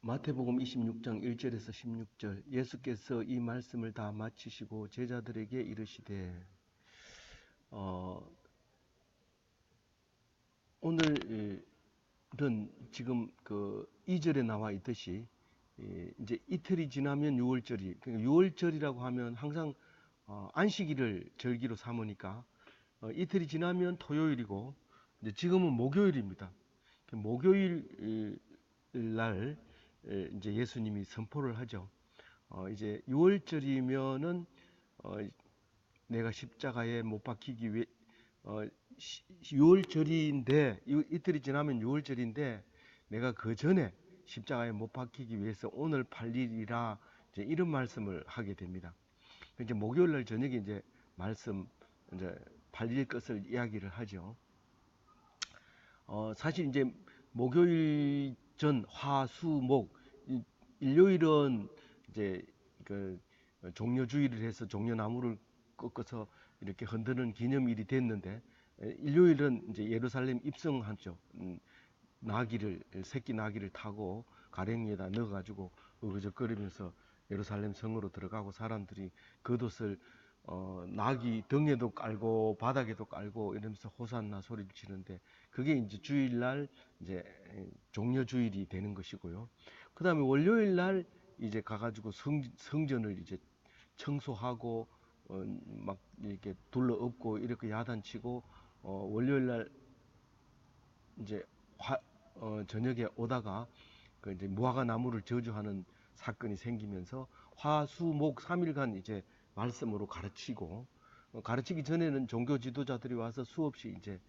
마태복음 26장 1절에서 16절 예수께서 이 말씀을 다 마치시고 제자들에게 이르시되 오늘은 지금 그 2절에 나와 있듯이 이제 이틀이 지나면 6월절이, 그러니까 6월절이라고 하면 항상 안식일을 절기로 삼으니까 이틀이 지나면 토요일이고, 이제 지금은 목요일입니다. 목요일 날 이제 예수님이 선포를 하죠. 이제 6월절이면은 내가 십자가에 못 박히기 위해 6월절인데 이틀이 지나면 6월절인데 내가 그 전에 십자가에 못 박히기 위해서 오늘 8일이라 이제 이런 말씀을 하게 됩니다. 이제 목요일 날 저녁에 이제 말씀 이제 8일 것을 이야기를 하죠. 사실 이제 목요일 전 화, 수, 목, 일요일은 이제 그 종려주의를 해서 종려나무를 꺾어서 이렇게 흔드는 기념일이 됐는데, 일요일은 이제 예루살렘 입성하죠. 나귀를, 새끼 나귀를 타고 가랭이에다 넣어가지고 어그적거리면서 예루살렘 성으로 들어가고, 사람들이 겉옷을 나귀 등에도 깔고 바닥에도 깔고 이러면서 호산나 소리를 치는데, 그게 이제 주일날 이제 종려주일이 되는 것이고요. 그 다음에 월요일 날 이제 가가지고 성전을 이제 청소하고 막 이렇게 둘러엎고 이렇게 야단치고, 월요일 날 이제 저녁에 오다가 그 이제 무화과 나무를 저주하는 사건이 생기면서 화, 수, 목 3일간 이제 말씀으로 가르치고, 가르치기 전에는 종교 지도자들이 와서 수없이 이제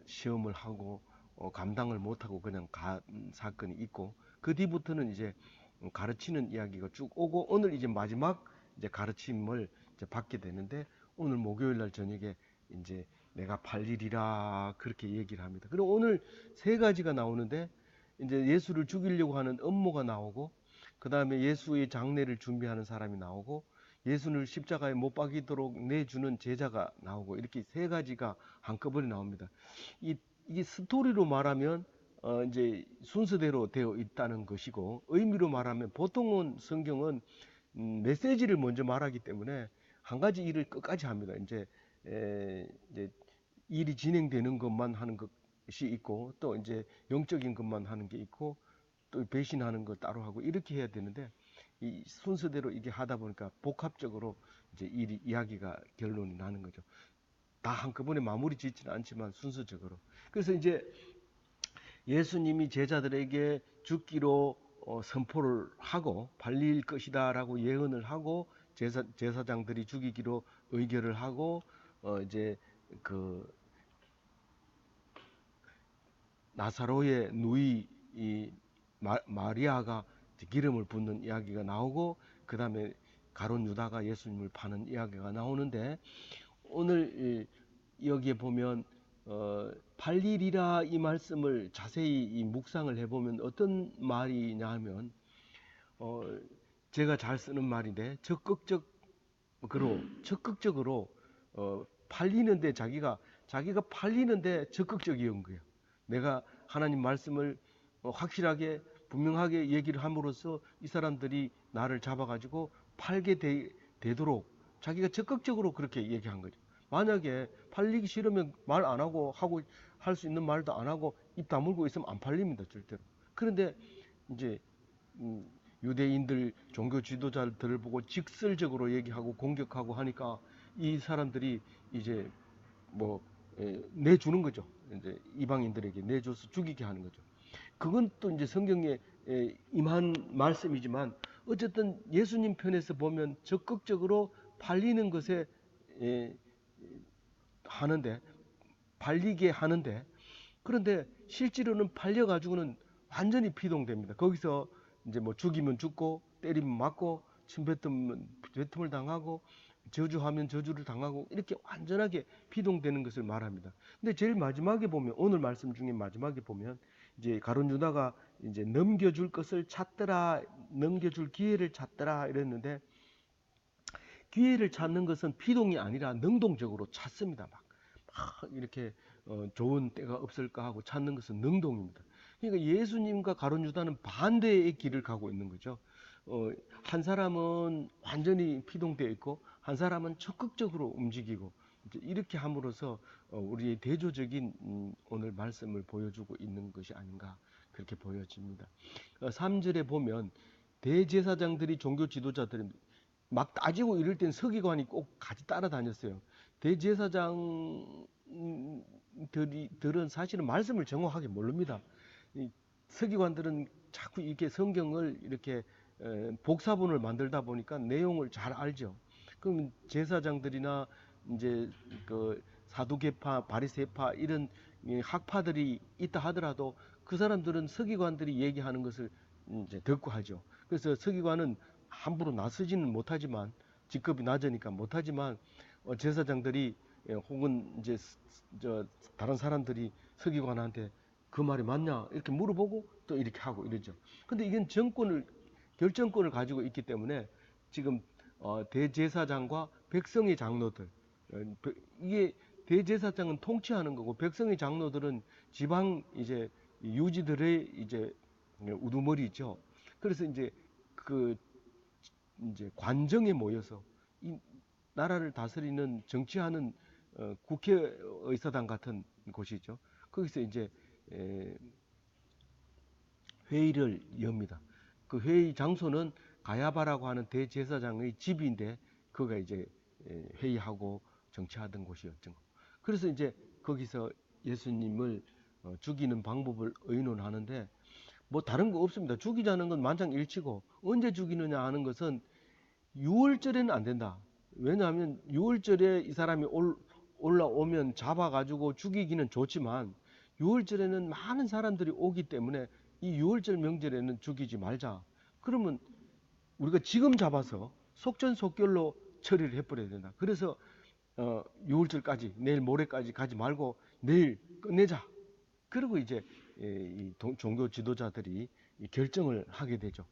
시험을 하고 감당을 못하고 그냥 간 사건이 있고, 그 뒤부터는 이제 가르치는 이야기가 쭉 오고, 오늘 이제 마지막 이제 가르침을 이제 받게 되는데, 오늘 목요일 날 저녁에 이제 내가 8일이라 그렇게 얘기를 합니다. 그리고 오늘 세 가지가 나오는데, 이제 예수를 죽이려고 하는 음모가 나오고, 그 다음에 예수의 장례를 준비하는 사람이 나오고, 예수를 십자가에 못 박이도록 내주는 제자가 나오고, 이렇게 세 가지가 한꺼번에 나옵니다. 이게 스토리로 말하면 이제 순서대로 되어 있다는 것이고, 의미로 말하면 보통은 성경은 메시지를 먼저 말하기 때문에 한 가지 일을 끝까지 합니다. 이제 일이 진행되는 것만 하는 것이 있고, 또 이제 영적인 것만 하는 게 있고, 또 배신하는 거 따로 하고, 이렇게 해야 되는데, 이 순서대로 이게 하다 보니까 복합적으로 이제 이야기가 결론이 나는 거죠. 다 한꺼번에 마무리 짓지는 않지만 순서적으로. 그래서 이제 예수님이 제자들에게 죽기로 선포를 하고 발릴 것이다라고 예언을 하고, 제사장들이 죽이기로 의결을 하고, 이제 그 나사로의 누이 마리아가 기름을 붓는 이야기가 나오고, 그 다음에 가룟 유다가 예수님을 파는 이야기가 나오는데, 오늘 여기에 보면 8일이라 이 말씀을 자세히 묵상을 해보면 어떤 말이냐 하면, 제가 잘 쓰는 말인데, 적극적으로 팔리는데, 자기가 팔리는데 적극적이온 거예요. 내가 하나님 말씀을 확실하게 분명하게 얘기를 함으로써 이 사람들이 나를 잡아가지고 팔게 되도록 자기가 적극적으로 그렇게 얘기한 거죠. 만약에 팔리기 싫으면 말 안 하고 할 수 있는 말도 안 하고 입 다물고 있으면 안 팔립니다, 절대로. 그런데 이제 유대인들 종교 지도자들을 보고 직설적으로 얘기하고 공격하고 하니까 이 사람들이 이제 뭐 내주는 거죠. 이제 이방인들에게 내줘서 죽이게 하는 거죠. 그건 또 이제 성경에 임한 말씀이지만, 어쨌든 예수님 편에서 보면 적극적으로 팔리는 것에 하는데, 팔리게 하는데, 그런데 실제로는 팔려가지고는 완전히 피동됩니다. 거기서 이제 뭐 죽이면 죽고, 때리면 맞고, 침뱉으면 뱉음을 당하고, 저주하면 저주를 당하고, 이렇게 완전하게 피동되는 것을 말합니다. 근데 제일 마지막에 보면, 오늘 말씀 중에 마지막에 보면, 이제 가룟 유다가 이제 넘겨줄 것을 찾더라, 넘겨줄 기회를 찾더라 이랬는데, 기회를 찾는 것은 피동이 아니라 능동적으로 찾습니다. 막 이렇게 좋은 때가 없을까 하고 찾는 것은 능동입니다. 그러니까 예수님과 가룟 유다는 반대의 길을 가고 있는 거죠. 한 사람은 완전히 피동되어 있고 한 사람은 적극적으로 움직이고 이제 이렇게 함으로써 우리의 대조적인 오늘 말씀을 보여주고 있는 것이 아닌가 그렇게 보여집니다. 3절에 보면 대제사장들이 종교 지도자들이 막 따지고 이럴 땐 서기관이 꼭 같이 따라다녔어요. 대제사장들은 사실은 말씀을 정확하게 모릅니다. 이 서기관들은 자꾸 이렇게 성경을 이렇게 복사본을 만들다 보니까 내용을 잘 알죠. 그럼 제사장들이나 이제 그 사두개파, 바리새파 이런 학파들이 있다 하더라도 그 사람들은 서기관들이 얘기하는 것을 이제 듣고 하죠. 그래서 서기관은 함부로 나서지는 못하지만 직급이 낮으니까 못하지만 제사장들이 혹은 이제 다른 사람들이 서기관한테 그 말이 맞냐 이렇게 물어보고 또 이렇게 하고 이러죠. 근데 이건 결정권을 가지고 있기 때문에 지금 대제사장과 백성의 장로들 이게 대제사장은 통치하는 거고 백성의 장로들은 지방 이제 유지들의 이제 우두머리죠. 그래서 이제 그 이제 관정에 모여서 이 나라를 다스리는 정치하는 국회의사당 같은 곳이죠. 거기서 이제 회의를 엽니다. 그 회의 장소는 가야바라고 하는 대제사장의 집인데 그가 이제 회의하고 정치하던 곳이었죠. 그래서 이제 거기서 예수님을 죽이는 방법을 의논하는데 뭐 다른 거 없습니다. 죽이자는 건 만장일치고 언제 죽이느냐 하는 것은 6월절에는 안 된다. 왜냐하면 6월절에 이 사람이 올라오면 잡아가지고 죽이기는 좋지만 6월절에는 많은 사람들이 오기 때문에 이 6월절 명절에는 죽이지 말자. 그러면 우리가 지금 잡아서 속전속결로 처리를 해버려야 된다. 그래서 6월절까지 내일 모레까지 가지 말고 내일 끝내자. 그리고 이제 이 종교 지도자들이 결정을 하게 되죠.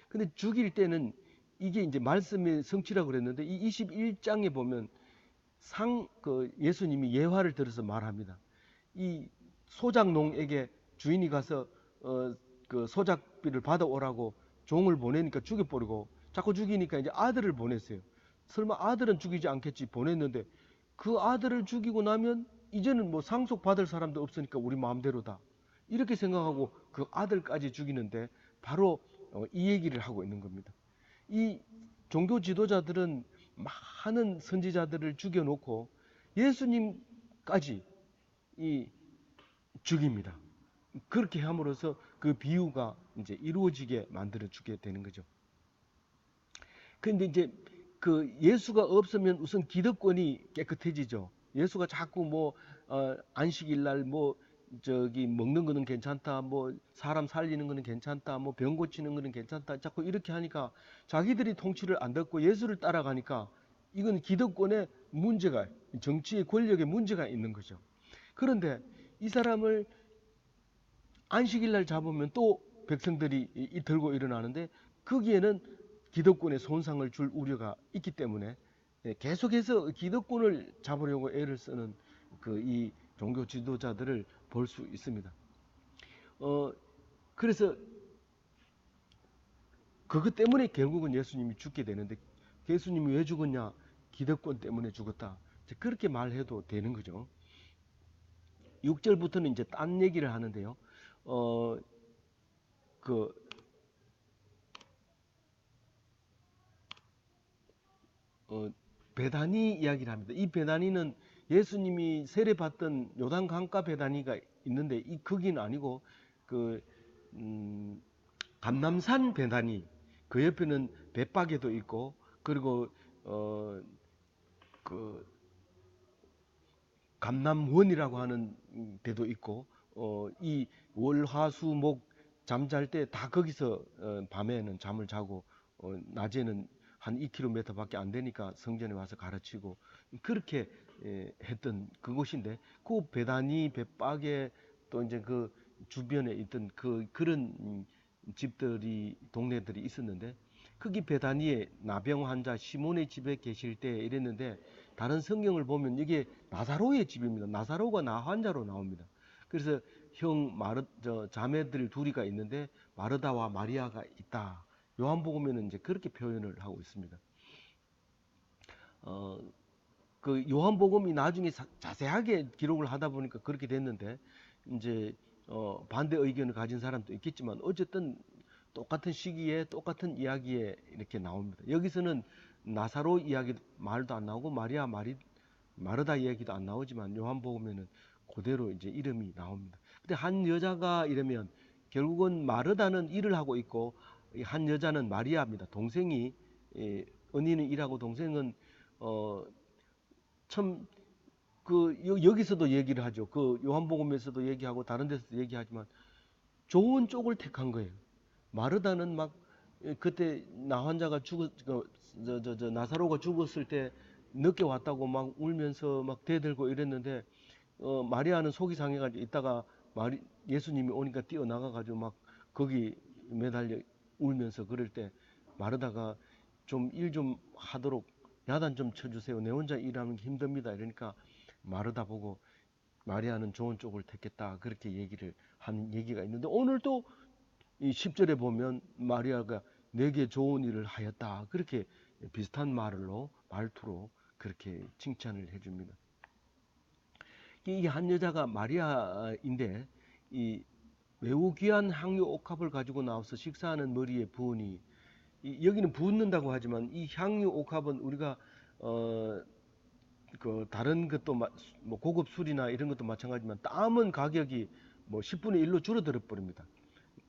근데 죽일 때는 이게 이제 말씀의 성취라고 그랬는데 이 21장에 보면 예수님이 예화를 들어서 말합니다. 이 소작농에게 주인이 가서 그 소작비를 받아오라고 종을 보내니까 죽여버리고 자꾸 죽이니까 이제 아들을 보냈어요. 설마 아들은 죽이지 않겠지 보냈는데 그 아들을 죽이고 나면 이제는 뭐 상속 받을 사람도 없으니까 우리 마음대로다. 이렇게 생각하고 그 아들까지 죽이는데 바로 이 얘기를 하고 있는 겁니다. 이 종교 지도자들은 많은 선지자들을 죽여놓고 예수님까지 죽입니다. 그렇게 함으로써 그 비유가 이제 이루어지게 만들어 주게 되는 거죠. 근데 이제 그 예수가 없으면 우선 기득권이 깨끗해지죠. 예수가 자꾸 뭐 안식일 날 뭐 저기 먹는 거는 괜찮다, 뭐 사람 살리는 거는 괜찮다, 뭐 병 고치는 거는 괜찮다, 자꾸 이렇게 하니까 자기들이 통치를 안 듣고 예수를 따라가니까 이건 기득권의 문제가, 정치의 권력의 문제가 있는 거죠. 그런데 이 사람을 안식일 날 잡으면 또 백성들이 들고 일어나는데 거기에는 기득권에 손상을 줄 우려가 있기 때문에 계속해서 기득권을 잡으려고 애를 쓰는 이 종교 지도자들을 볼 수 있습니다. 그래서 그것 때문에 결국은 예수님이 죽게 되는데 예수님이 왜 죽었냐? 기득권 때문에 죽었다. 그렇게 말해도 되는 거죠. 6절부터는 이제 딴 얘기를 하는데요. 베다니 이야기를 합니다. 이 베다니는 예수님이 세례받던 요단 강가 베다니가 있는데 이 거기는 아니고 감남산 베다니 그 옆에는 벳박에도 있고 그리고 감남원이라고 하는 데도 있고 이 월화수목 잠잘 때 다 거기서 밤에는 잠을 자고 낮에는 한 2km밖에 안 되니까 성전에 와서 가르치고 그렇게 했던 그곳인데 그 베다니 벳박에 또 이제 그 주변에 있던 그런 집들이 동네들이 있었는데 거기 베다니에 나병 환자 시몬의 집에 계실 때 이랬는데 다른 성경을 보면 이게 나사로의 집입니다. 나사로가 나 환자로 나옵니다. 그래서 자매들 둘이가 있는데 마르다와 마리아가 있다. 요한복음에는 이제 그렇게 표현을 하고 있습니다. 그 요한복음이 나중에 자세하게 기록을 하다 보니까 그렇게 됐는데 이제 반대 의견을 가진 사람도 있겠지만 어쨌든 똑같은 시기에 똑같은 이야기에 이렇게 나옵니다. 여기서는 나사로 이야기 말도 안 나오고 마르다 이야기도 안 나오지만 요한복음에는 그대로 이제 이름이 나옵니다. 근데 한 여자가 이러면 결국은 마르다는 일을 하고 있고 한 여자는 마리아입니다. 동생이 언니는 일하고 동생은 참 여기서도 얘기를 하죠. 그 요한복음에서도 얘기하고 다른 데서도 얘기하지만 좋은 쪽을 택한 거예요. 마르다는 막 그때 나사로가 죽었을 때 늦게 왔다고 막 울면서 막 대들고 이랬는데 마리아는 속이 상해가지고 있다가 예수님이 오니까 뛰어나가가지고 막 거기 매달려 울면서 그럴 때 마르다가 좀 일 좀 하도록 야단 좀 쳐주세요. 내 혼자 일하는 게 힘듭니다. 이러니까 마르다 보고 마리아는 좋은 쪽을 택했다. 그렇게 얘기를 하는 얘기가 있는데 오늘 또 이 10절에 보면 마리아가 내게 좋은 일을 하였다. 그렇게 비슷한 말투로 그렇게 칭찬을 해줍니다. 이게 한 여자가 마리아인데 이 매우 귀한 향유 옥합을 가지고 나와서 식사하는 머리에 부으니 여기는 붓는다고 하지만 이 향유 옥합은 우리가 그 다른 것도 뭐 고급 술이나 이런 것도 마찬가지지만 따면 가격이 뭐 10분의 1로 줄어들어 버립니다.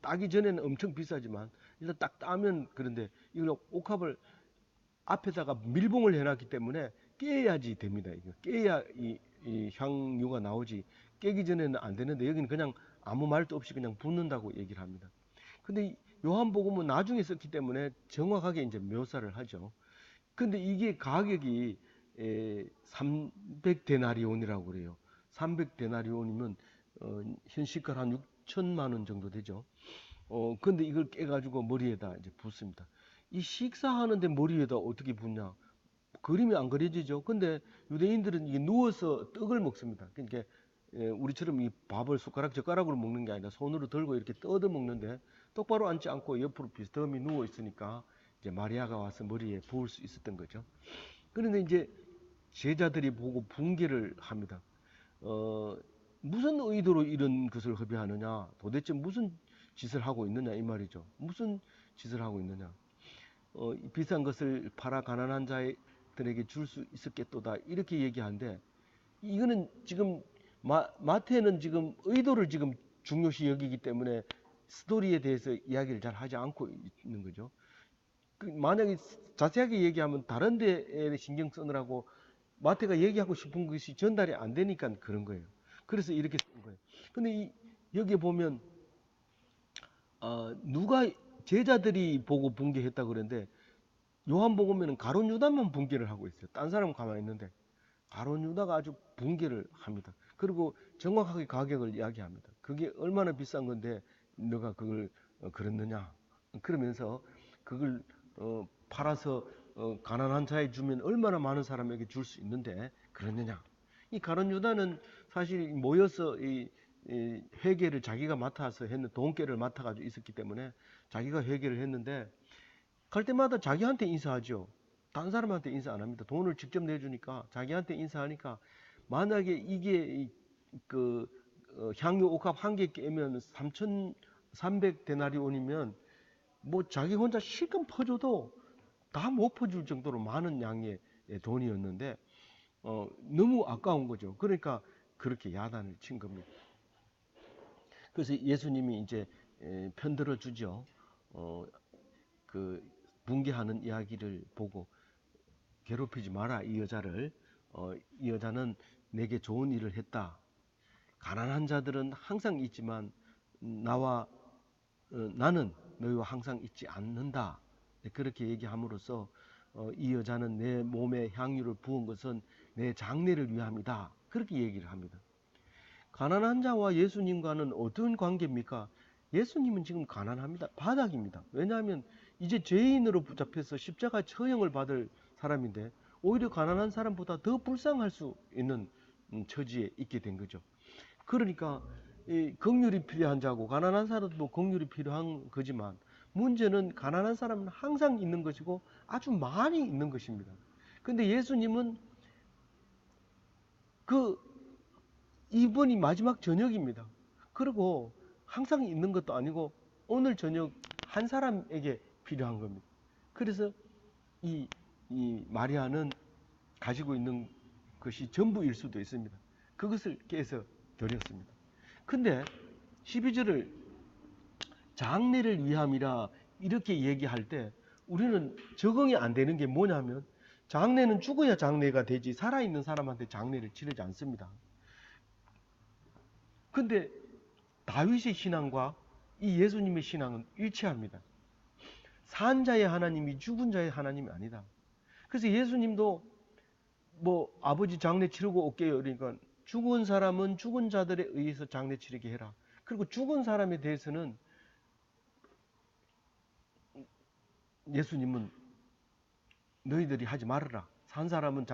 따기 전에는 엄청 비싸지만 일단 딱 따면 그런데 이걸 옥합을 앞에다가 밀봉을 해놨기 때문에 깨야지 됩니다. 이거 깨야 이 향유가 나오지 깨기 전에는 안 되는데 여기는 그냥 아무 말도 없이 그냥 붓는다고 얘기를 합니다. 근데 요한복음은 나중에 썼기 때문에 정확하게 이제 묘사를 하죠. 근데 이게 가격이 300데나리온이라고 그래요. 300데나리온이면 현시가 한 6천만 원 정도 되죠. 근데 이걸 깨가지고 머리에다 이제 붓습니다. 이 식사하는데 머리에다 어떻게 붓냐? 그림이 안 그려지죠. 근데 유대인들은 이게 누워서 떡을 먹습니다. 그러니까 우리처럼 이 밥을 젓가락으로 먹는 게 아니라 손으로 들고 이렇게 뜯어 먹는데 똑바로 앉지 않고 옆으로 비스듬히 누워 있으니까 이제 마리아가 와서 머리에 부을 수 있었던 거죠. 그런데 이제 제자들이 보고 붕괴를 합니다. 무슨 의도로 이런 것을 허비하느냐? 도대체 무슨 짓을 하고 있느냐 이 말이죠. 무슨 짓을 하고 있느냐? 비싼 것을 팔아 가난한 자들에게 줄 수 있었겠도다 이렇게 얘기하는데 이거는 지금 마태는 지금 의도를 지금 중요시 여기기 때문에 스토리에 대해서 이야기를 잘 하지 않고 있는 거죠. 만약에 자세하게 얘기하면 다른 데에 신경 쓰느라고 마태가 얘기하고 싶은 것이 전달이 안 되니까 그런 거예요. 그래서 이렇게 쓴 거예요. 근데 여기에 보면 누가 제자들이 보고 붕괴했다 그러는데 요한복음에는 가룟 유다만 붕괴를 하고 있어요. 딴 사람은 가만히 있는데 가룟 유다가 아주 붕괴를 합니다. 그리고 정확하게 가격을 이야기합니다. 그게 얼마나 비싼 건데 너가 그걸 그랬느냐? 그러면서 그걸 팔아서 가난한 자에 주면 얼마나 많은 사람에게 줄 수 있는데 그랬느냐? 이 가룟 유다는 사실 모여서 이 회계를 자기가 맡아서 했는 돈계를 맡아가지고 있었기 때문에 자기가 회계를 했는데 갈 때마다 자기한테 인사하죠. 다른 사람한테 인사 안 합니다. 돈을 직접 내주니까 자기한테 인사하니까 만약에 이게 그 향유 옥합 한 개 깨면 3,300데나리온이면 뭐 자기 혼자 실컷 퍼줘도 다 못 퍼줄 정도로 많은 양의 돈이었는데 너무 아까운 거죠. 그러니까 그렇게 야단을 친 겁니다. 그래서 예수님이 이제 편들어 주죠. 그 붕괴하는 이야기를 보고 괴롭히지 마라 이 여자를. 이 여자는 내게 좋은 일을 했다. 가난한 자들은 항상 있지만 나는 너희와 항상 있지 않는다. 그렇게 얘기함으로써 이 여자는 내 몸에 향유를 부은 것은 내 장례를 위함이다. 그렇게 얘기를 합니다. 가난한 자와 예수님과는 어떤 관계입니까? 예수님은 지금 가난합니다. 바닥입니다. 왜냐하면 이제 죄인으로 붙잡혀서 십자가 처형을 받을 사람인데 오히려 가난한 사람보다 더 불쌍할 수 있는 처지에 있게 된 거죠. 그러니까 이 긍휼이 필요한 자고 가난한 사람도 긍휼이 필요한 거지만 문제는 가난한 사람은 항상 있는 것이고 아주 많이 있는 것입니다. 근데 예수님은 그 이번이 마지막 저녁입니다. 그리고 항상 있는 것도 아니고 오늘 저녁 한 사람에게 필요한 겁니다. 그래서 이 마리아는 가지고 있는 것이 전부일 수도 있습니다. 그것을 깨서 드렸습니다. 근데 12절을 장례를 위함이라 이렇게 얘기할 때 우리는 적응이 안 되는 게 뭐냐면 장례는 죽어야 장례가 되지 살아있는 사람한테 장례를 치르지 않습니다. 근데 다윗의 신앙과 이 예수님의 신앙은 일치합니다. 산 자의 하나님이 죽은 자의 하나님이 아니다. 그래서 예수님도 뭐 아버지 장례 치르고 올게요. 그러니까 죽은 사람은 죽은 자들에 의해서 장례 치르게 해라. 그리고 죽은 사람에 대해서는 예수님은 너희들이 하지 말아라. 산 사람은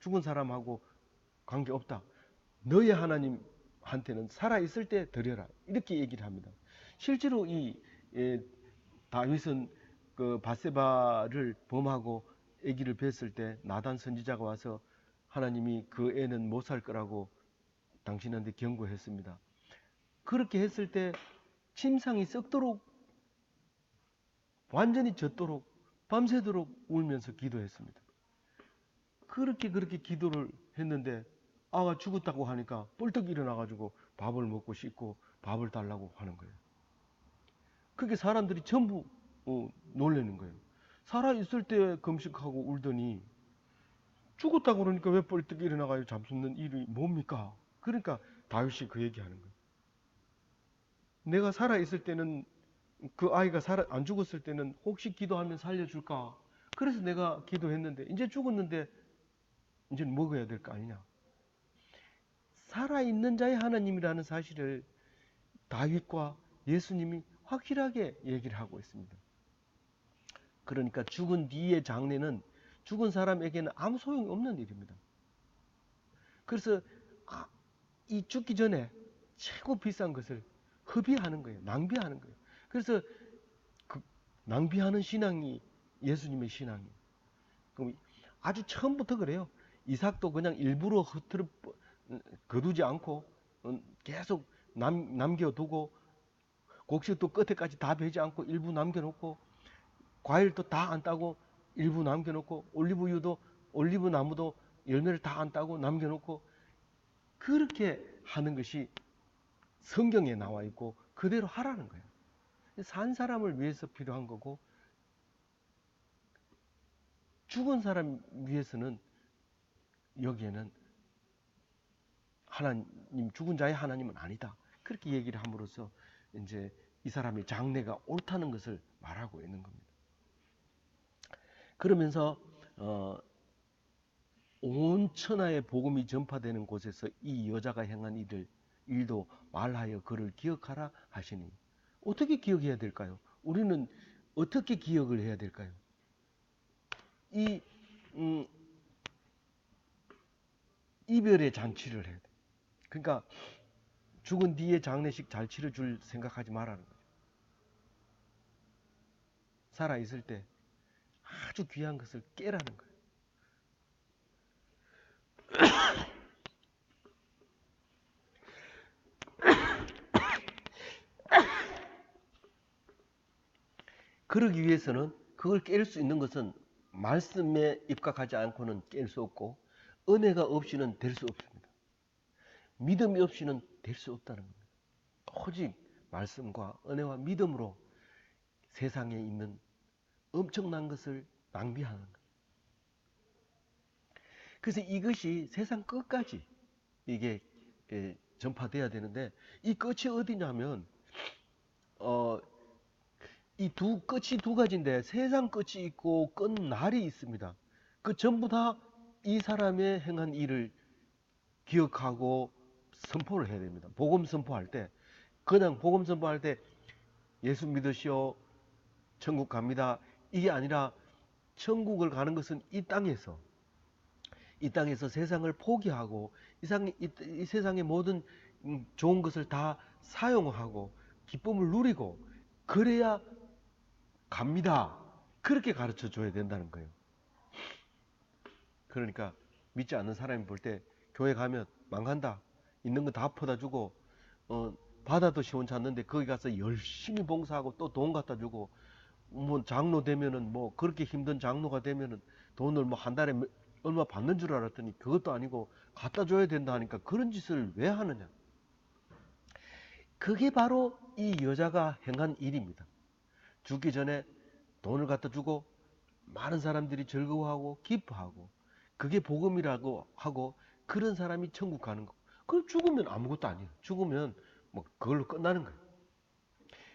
죽은 사람하고 관계없다. 너의 하나님한테는 살아있을 때 드려라. 이렇게 얘기를 합니다. 실제로 이 다윗은 그 밧세바를 범하고 아기를 뵀을 때 나단 선지자가 와서 하나님이 그 애는 못 살 거라고 당신한테 경고했습니다. 그렇게 했을 때 침상이 썩도록 완전히 젖도록 밤새도록 울면서 기도했습니다. 그렇게 기도를 했는데 아가 죽었다고 하니까 뻘떡 일어나가지고 밥을 먹고 씻고 밥을 달라고 하는 거예요. 그게 사람들이 전부 놀라는 거예요. 살아있을 때 금식하고 울더니 죽었다고 그러니까 왜 뻘떡 일어나가지고 잠수는 일이 뭡니까? 그러니까 다윗이 그 얘기하는 거예요. 내가 살아있을 때는 그 아이가 안 죽었을 때는 혹시 기도하면 살려줄까? 그래서 내가 기도했는데 이제 죽었는데 이제는 먹어야 될 거 아니냐? 살아있는 자의 하나님이라는 사실을 다윗과 예수님이 확실하게 얘기를 하고 있습니다. 그러니까 죽은 뒤의 장례는 죽은 사람에게는 아무 소용이 없는 일입니다. 그래서 이 죽기 전에 최고 비싼 것을 허비하는 거예요. 낭비하는 거예요. 그래서 그 낭비하는 신앙이 예수님의 신앙이에요. 그럼 아주 처음부터 그래요. 이삭도 그냥 일부러 거두지 않고 계속 남겨두고 곡식도 끝에까지 다 베지 않고 일부 남겨놓고 과일도 다 안 따고 일부 남겨놓고 올리브 나무도 열매를 다 안 따고 남겨놓고 그렇게 하는 것이 성경에 나와 있고 그대로 하라는 거예요. 산 사람을 위해서 필요한 거고 죽은 사람 위해서는 여기에는 하나님 죽은 자의 하나님은 아니다. 그렇게 얘기를 함으로써 이제 이 사람의 장래가 옳다는 것을 말하고 있는 겁니다. 그러면서 온 천하의 복음이 전파되는 곳에서 이 여자가 행한 일도 말하여 그를 기억하라 하시니 어떻게 기억해야 될까요? 우리는 어떻게 기억을 해야 될까요? 이 이별의 잔치를 해야 돼. 그러니까 죽은 뒤에 장례식 잘 치러줄 생각하지 말라는 거죠. 살아있을 때 아주 귀한 것을 깨라는 거예요. 그러기 위해서는 그걸 깰 수 있는 것은 말씀에 입각하지 않고는 깰 수 없고 은혜가 없이는 될 수 없습니다. 믿음이 없이는 될 수 없다는 겁니다. 오직 말씀과 은혜와 믿음으로 세상에 있는 엄청난 것을 낭비하는 거예요. 그래서 이것이 세상 끝까지 이게 전파돼야 되는데 이 끝이 어디냐면 이 끝이 두 가지인데 세상 끝이 있고 끝 날이 있습니다. 그 전부 다 이 사람의 행한 일을 기억하고 선포를 해야 됩니다. 복음 선포할 때 그냥 복음 선포할 때 예수 믿으시오 천국 갑니다 이게 아니라 천국을 가는 것은 이 땅에서 세상을 포기하고 이 세상의 모든 좋은 것을 다 사용하고 기쁨을 누리고 그래야 갑니다. 그렇게 가르쳐 줘야 된다는 거예요. 그러니까 믿지 않는 사람이 볼 때 교회 가면 망한다. 있는 거 다 퍼다 주고 바다도 시원찮는데 거기 가서 열심히 봉사하고 또 돈 갖다 주고 뭐 장로 되면은 뭐 그렇게 힘든 장로가 되면은 돈을 뭐 한 달에 얼마 받는 줄 알았더니 그것도 아니고 갖다 줘야 된다 하니까 그런 짓을 왜 하느냐. 그게 바로 이 여자가 행한 일입니다. 죽기 전에 돈을 갖다 주고 많은 사람들이 즐거워하고 기뻐하고 그게 복음이라고 하고 그런 사람이 천국 가는 거. 그럼 죽으면 아무것도 아니에요. 죽으면 뭐 그걸로 끝나는 거예요.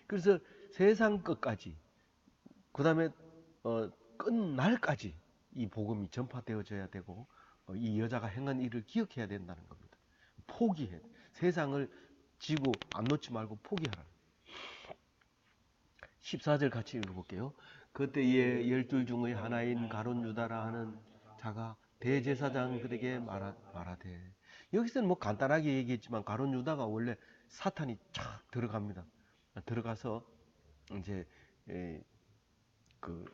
그래서 세상 끝까지 그 다음에 끝날까지 이 복음이 전파되어져야 되고 이 여자가 행한 일을 기억해야 된다는 겁니다. 포기해. 세상을 지고 안 놓지 말고 포기하라. 14절 같이 읽어볼게요. 그때에 12 중의 하나인 가룟 유다라 하는 자가 대제사장들에게 말하되, 여기서는 뭐 간단하게 얘기했지만 가룟 유다가 원래 사탄이 쫙 들어갑니다. 들어가서 이제 그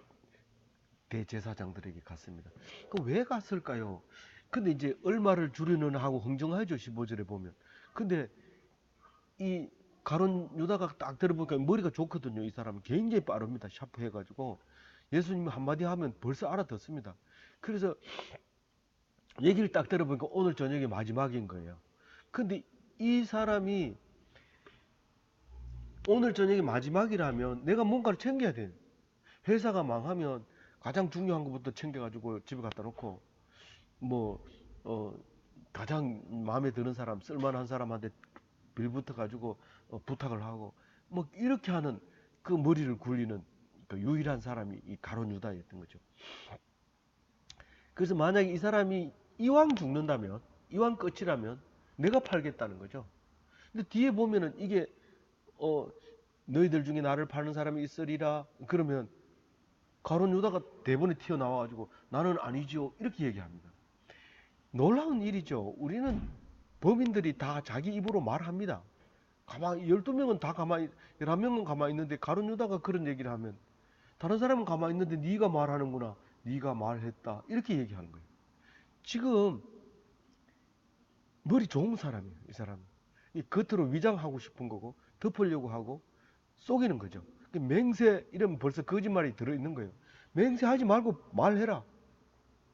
대제사장들에게 갔습니다. 그 왜 갔을까요? 근데 이제 얼마를 주려는 하고 흥정하죠. 15절에 보면. 근데 이 가룟 유다가 딱 들어보니까 머리가 좋거든요. 이 사람은 굉장히 빠릅니다. 샤프해가지고 예수님이 한마디 하면 벌써 알아듣습니다. 그래서 얘기를 딱 들어보니까 오늘 저녁이 마지막인 거예요. 근데 이 사람이 오늘 저녁이 마지막이라면 내가 뭔가를 챙겨야 돼. 회사가 망하면 가장 중요한 것부터 챙겨가지고 집에 갖다 놓고 뭐 가장 마음에 드는 사람, 쓸만한 사람한테 빌붙어 가지고 부탁을 하고 뭐 이렇게 하는 그 머리를 굴리는 그 유일한 사람이 이 가룟 유다였던 거죠. 그래서 만약에 이 사람이 이왕 죽는다면, 이왕 끝이라면 내가 팔겠다는 거죠. 근데 뒤에 보면은 이게 너희들 중에 나를 파는 사람이 있으리라 그러면 가룟 유다가 대본에 튀어나와가지고 나는 아니지요 이렇게 얘기합니다. 놀라운 일이죠. 우리는 범인들이 다 자기 입으로 말합니다. 가만히 12명은 다 가만히 11명은 가만히 있는데 가룟 유다가 그런 얘기를 하면 다른 사람은 가만히 있는데 네가 말하는구나. 네가 말했다. 이렇게 얘기하는 거예요. 지금 머리 좋은 사람이에요. 이 사람은. 이 겉으로 위장하고 싶은 거고 덮으려고 하고 속이는 거죠. 맹세 이러면 벌써 거짓말이 들어있는 거예요. 맹세하지 말고 말해라.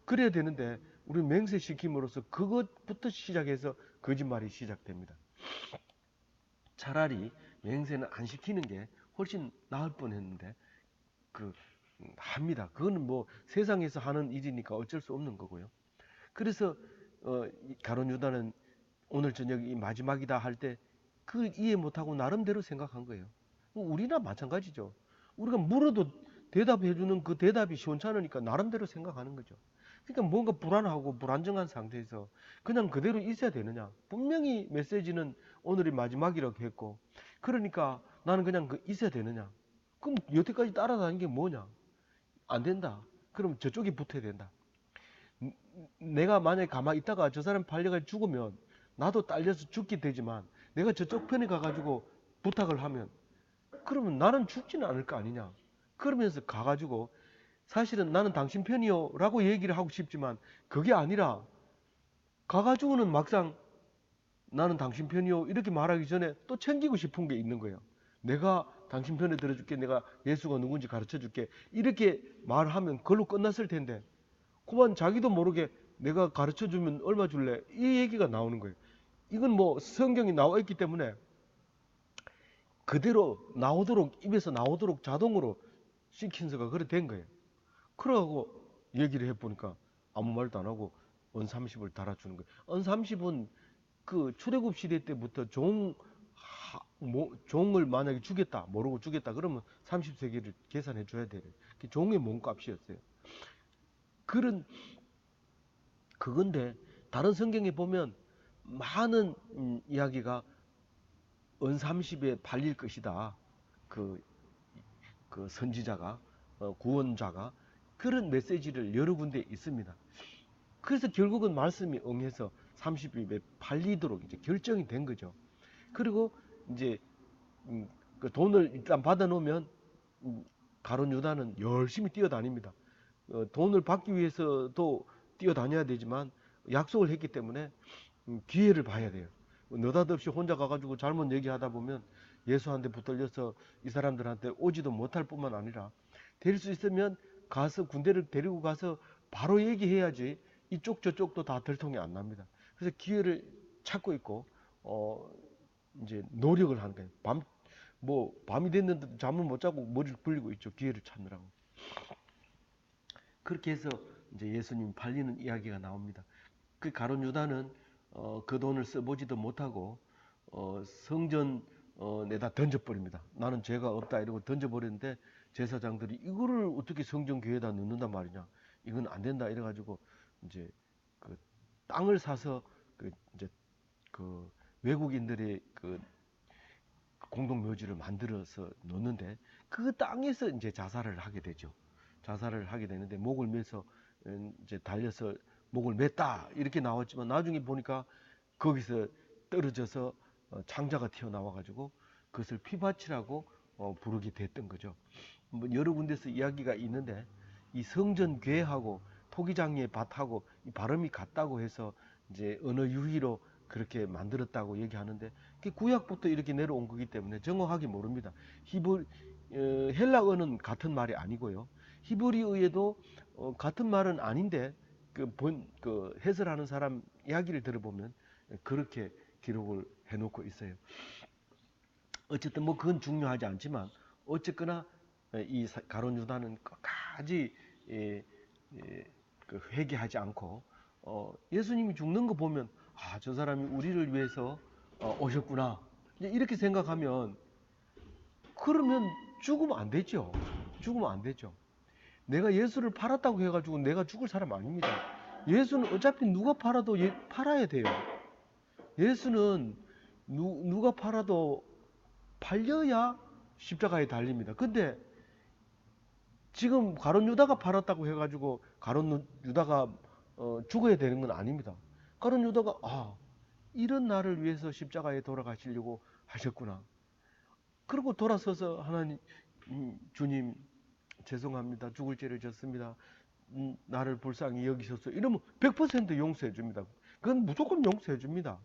그래야 되는데 우리 맹세시킴으로써 그것부터 시작해서 거짓말이 시작됩니다. 차라리 맹세는 안 시키는 게 훨씬 나을 뻔했는데 합니다. 그거는 뭐 세상에서 하는 일이니까 어쩔 수 없는 거고요. 그래서 가룟 유다는 오늘 저녁이 마지막이다 할 때 그 이해 못하고 나름대로 생각한 거예요. 우리나 마찬가지죠. 우리가 물어도 대답해주는 그 대답이 시원찮으니까 나름대로 생각하는 거죠. 그러니까 뭔가 불안하고 불안정한 상태에서 그냥 그대로 있어야 되느냐. 분명히 메시지는 오늘이 마지막이라고 했고 그러니까 나는 그냥 있어야 되느냐. 그럼 여태까지 따라다니는 게 뭐냐. 안 된다. 그럼 저쪽이 붙어야 된다. 내가 만약에 가만히 있다가 저 사람 팔려가 죽으면 나도 딸려서 죽게 되지만 내가 저쪽 편에 가가지고 부탁을 하면 그러면 나는 죽지는 않을 거 아니냐. 그러면서 가가지고 사실은 나는 당신 편이요 라고 얘기를 하고 싶지만 그게 아니라 가가지고는 막상 나는 당신 편이요 이렇게 말하기 전에 또 챙기고 싶은 게 있는 거예요. 내가 당신 편에 들어줄게. 내가 예수가 누군지 가르쳐줄게. 이렇게 말하면 그걸로 끝났을 텐데 그만 자기도 모르게 내가 가르쳐주면 얼마 줄래? 이 얘기가 나오는 거예요. 이건 뭐 성경이 나와 있기 때문에 그대로 나오도록 입에서 나오도록 자동으로 시킨서가 그래 된 거예요. 그러고 얘기를 해보니까 아무 말도 안 하고 은 30을 달아주는 거예요. 은 30은 그 출애굽 시대 때부터 종을 만약에 주겠다 모르고 주겠다 그러면 30세계를 계산해 줘야 돼요. 종의 몸값이었어요. 그건데 다른 성경에 보면 많은 이야기가 은 30에 팔릴 것이다. 그 선지자가 구원자가 그런 메시지를 여러 군데 있습니다. 그래서 결국은 말씀이 응해서 30일에 팔리도록 이제 결정이 된 거죠. 그리고 이제 그 돈을 일단 받아놓으면 가룟 유다는 열심히 뛰어다닙니다. 돈을 받기 위해서도 뛰어다녀야 되지만 약속을 했기 때문에 기회를 봐야 돼요. 느닷없이 혼자 가가지고 잘못 얘기하다 보면 예수한테 붙들려서 이 사람들한테 오지도 못할 뿐만 아니라 될 수 있으면 가서 군대를 데리고 가서 바로 얘기해야지 이쪽 저쪽도 다 들통이 안 납니다. 그래서 기회를 찾고 있고 이제 노력을 하는 거예요. 밤이 됐는데도 잠을 못 자고 머리를 굴리고 있죠. 기회를 찾느라고. 그렇게 해서 이제 예수님 팔리는 이야기가 나옵니다. 그 가룟 유다는 그 돈을 써보지도 못하고 성전 내다 던져버립니다. 나는 죄가 없다 이러고 던져버렸는데 제사장들이 이거를 어떻게 성전 교회에다 넣는단 말이냐? 이건 안 된다 이래가지고 이제 그 땅을 사서 이제 그 외국인들의 그 공동묘지를 만들어서 놓는데 그 땅에서 이제 자살을 하게 되죠. 자살을 하게 되는데 목을 매서 이제 달려서 목을 맸다 이렇게 나왔지만 나중에 보니까 거기서 떨어져서 창자가 튀어나와 가지고 그것을 피밭이라고 부르게 됐던 거죠. 뭐 여러 군데서 이야기가 있는데 이 성전궤하고 토기장의 밭하고 이 발음이 같다고 해서 이제 언어 유희로 그렇게 만들었다고 얘기하는데 구약부터 이렇게 내려온 거기 때문에 정확하게 모릅니다. 헬라어는 같은 말이 아니고요. 히브리어에도 같은 말은 아닌데 그 해설하는 사람 이야기를 들어보면 그렇게 기록을 해놓고 있어요. 어쨌든 뭐 그건 중요하지 않지만 어쨌거나 이 가룟 유다는 끝까지 회개하지 않고 예수님이 죽는 거 보면 저 사람이 우리를 위해서 오셨구나 이렇게 생각하면 그러면 죽으면 안 되죠. 죽으면 안 되죠. 내가 예수를 팔았다고 해가지고 내가 죽을 사람 아닙니다. 예수는 어차피 누가 팔아도 팔아야 돼요. 예수는 누가 팔아도 팔려야 십자가에 달립니다. 근데 지금 가룟 유다가 팔았다고 해가지고 가룟 유다가 죽어야 되는 건 아닙니다. 가룟 유다가 이런 나를 위해서 십자가에 돌아가시려고 하셨구나. 그리고 돌아서서 하나님 주님 죄송합니다. 죽을 죄를 졌습니다. 나를 불쌍히 여기셔서 이러면 100% 용서해 줍니다. 그건 무조건 용서해 줍니다.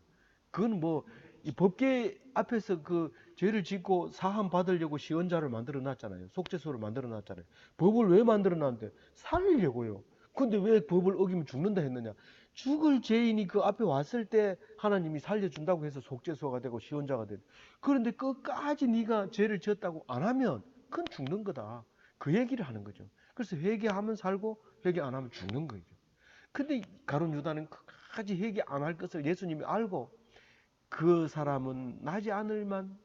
그건 뭐 이 법계 앞에서 그 죄를 짓고 사함 받으려고 시언자를 만들어 놨잖아요. 속죄소를 만들어 놨잖아요. 법을 왜 만들어 놨는데? 살리려고요. 근데 왜 법을 어기면 죽는다 했느냐? 죽을 죄인이 그 앞에 왔을 때 하나님이 살려준다고 해서 속죄소가 되고 시언자가 되고. 그런데 끝까지 네가 죄를 지었다고 안 하면 그건 죽는 거다. 그 얘기를 하는 거죠. 그래서 회개하면 살고 회개 안 하면 죽는 거죠. 근데 가룟 유다는 끝까지 회개 안 할 것을 예수님이 알고 그 사람은 나지 않는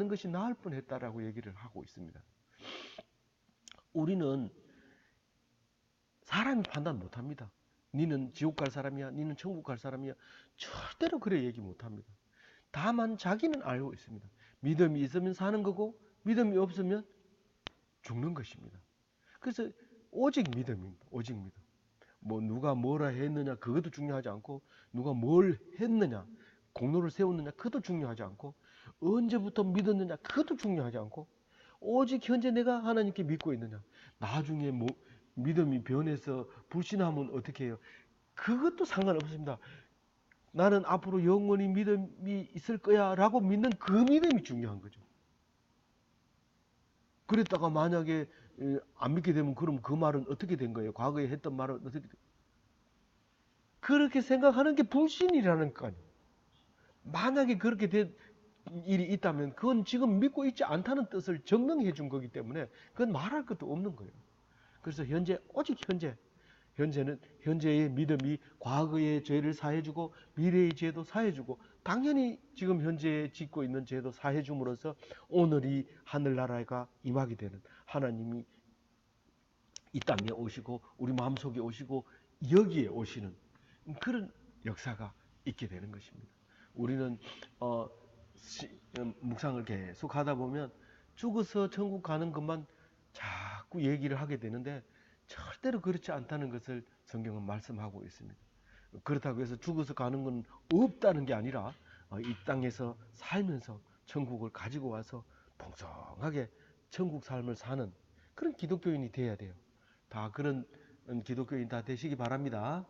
것이 나을 뻔했다라고 얘기를 하고 있습니다. 우리는 사람이 판단 못합니다. 니는 지옥 갈 사람이야, 니는 천국 갈 사람이야. 절대로 그래 얘기 못합니다. 다만 자기는 알고 있습니다. 믿음이 있으면 사는 거고 믿음이 없으면 죽는 것입니다. 그래서 오직 믿음입니다. 오직 믿음. 뭐 누가 뭐라 했느냐 그것도 중요하지 않고 누가 뭘 했느냐 공로를 세웠느냐 그것도 중요하지 않고 언제부터 믿었느냐 그것도 중요하지 않고 오직 현재 내가 하나님께 믿고 있느냐 나중에 뭐 믿음이 변해서 불신하면 어떻게 해요? 그것도 상관없습니다. 나는 앞으로 영원히 믿음이 있을 거야 라고 믿는 그 믿음이 중요한 거죠. 그랬다가 만약에 안 믿게 되면 그럼 그 말은 어떻게 된 거예요? 과거에 했던 말은 어떻게 그렇게 생각하는 게 불신이라는 거 아니에요. 만약에 그렇게 된 일이 있다면 그건 지금 믿고 있지 않다는 뜻을 증명해 준 거기 때문에 그건 말할 것도 없는 거예요. 그래서 오직 현재는 현재의 믿음이 과거의 죄를 사해주고 미래의 죄도 사해주고 당연히 지금 현재 짓고 있는 죄도 사해줌으로써 오늘이 하늘나라가 임하게 되는 하나님이 이 땅에 오시고 우리 마음속에 오시고 여기에 오시는 그런 역사가 있게 되는 것입니다. 우리는 묵상을 계속 하다 보면 죽어서 천국 가는 것만 자꾸 얘기를 하게 되는데 절대로 그렇지 않다는 것을 성경은 말씀하고 있습니다. 그렇다고 해서 죽어서 가는 건 없다는 게 아니라 이 땅에서 살면서 천국을 가지고 와서 풍성하게 천국 삶을 사는 그런 기독교인이 돼야 돼요. 다 그런 기독교인 다 되시기 바랍니다.